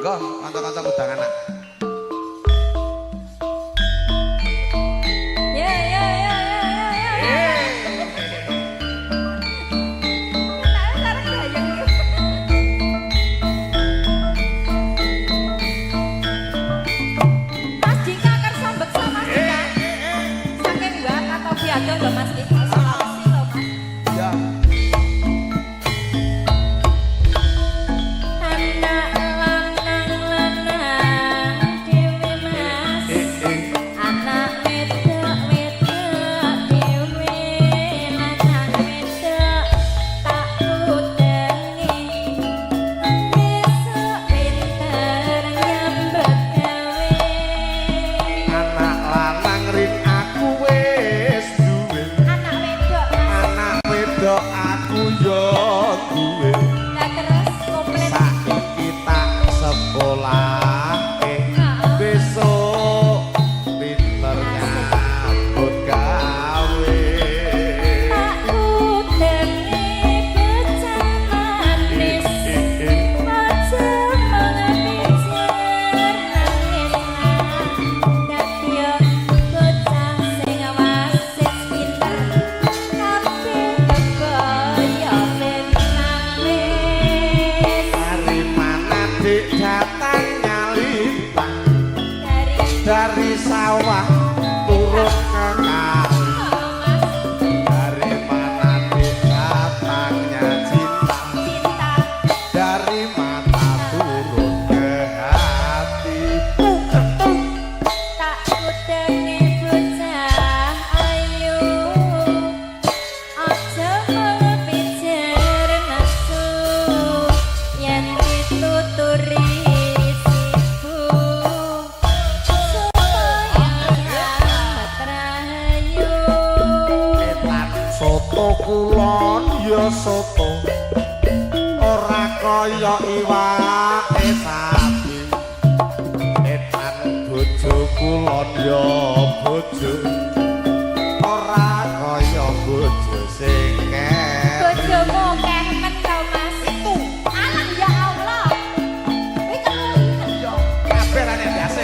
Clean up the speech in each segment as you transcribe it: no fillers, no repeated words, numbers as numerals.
Monggo, kanca-kanca udang anak. Dari sawah turun ke kali, dari mana datangnya cinta, dari mata turun ke hati. Tak kudengi bocah ayu, aja malah pijar nafsu, yen dituturi kulon ya soto ora kaya iwake sapi etan bojo kulon ya bojo ora kaya bojo sing bojomu keh men to Mas itu alang ya Allah kuwi keluwihan yo kabeh rene biasa.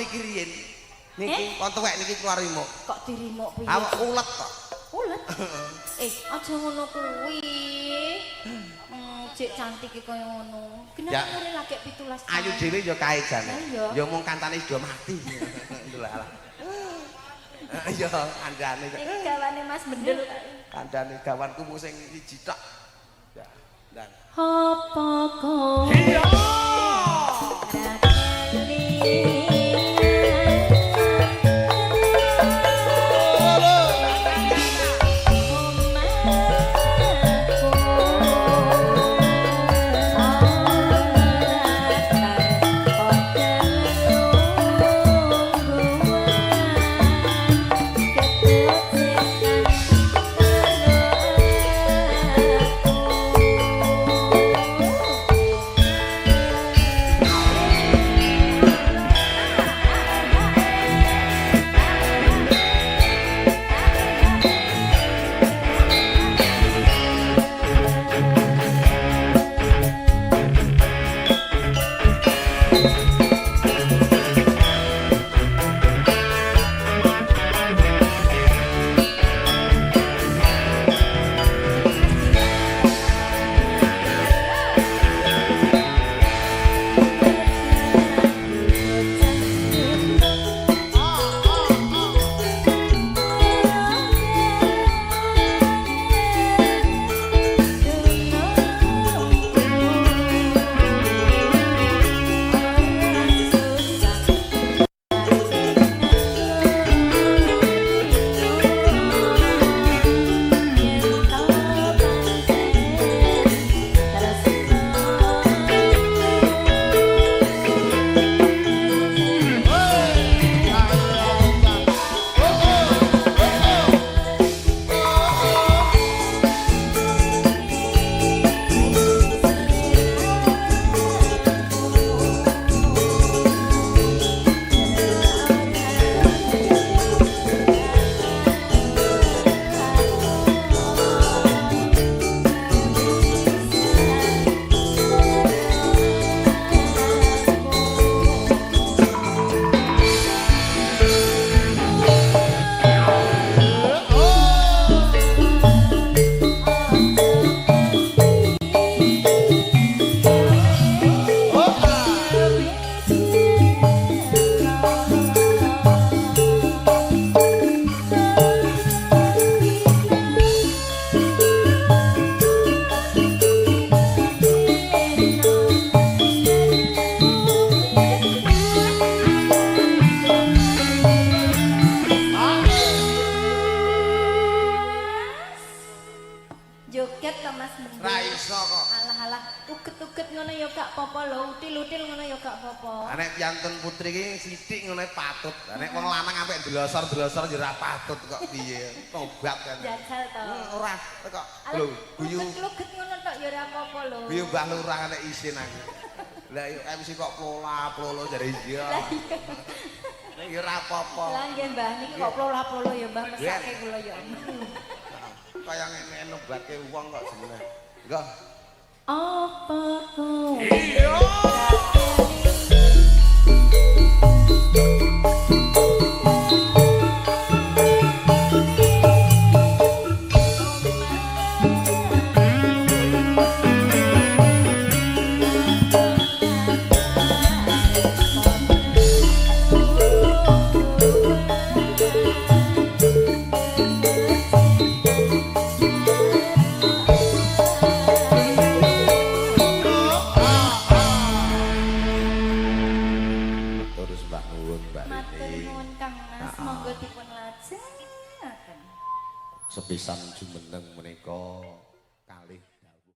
niki riyen. Niki kon tuwek niki keluar rimuk. Kok dirimuk piye? Awak ulet kok. Ulet. Aja ngono kuwi. Cek cantik kaya ngono. Kenapa ora lagi 17 tahun? Ayu dhewe ya kae jane. Ya Ya mung kancane sudah mati. Ndelok. Ya kandhane. Iki gawane Mas Bendel. Kandhane gawanku mung sing siji tok. Ya, ndang. Apa kok? Iya. Joget to Mas Bendel. Ra iso kok. Alah-alah, uget-uget ngono ya gak apa-apa lho, util-util ngono ya gak apa-apa. Nek piantun putri iki sithik ngene patut. Nek wong lanang ampek dlosor-dlosor ya ora patut kok piye. Tobat kan. Jajal to. Ora kok. Lho, guyu uget-uget ngono tok ya ora apa-apa lho. guyu Mbah Lurah nek isin aku. Lah yo MC kok pola-polo jare iya. Nek ya ora apa-apa. Lah nggih Mbah niki kok plola-plolo ya Mbah mesake kula ya. Kaya ngene nobatke wong kok jenenge. Enggak. Apa kau? Iya. Sepisan jumeneng menika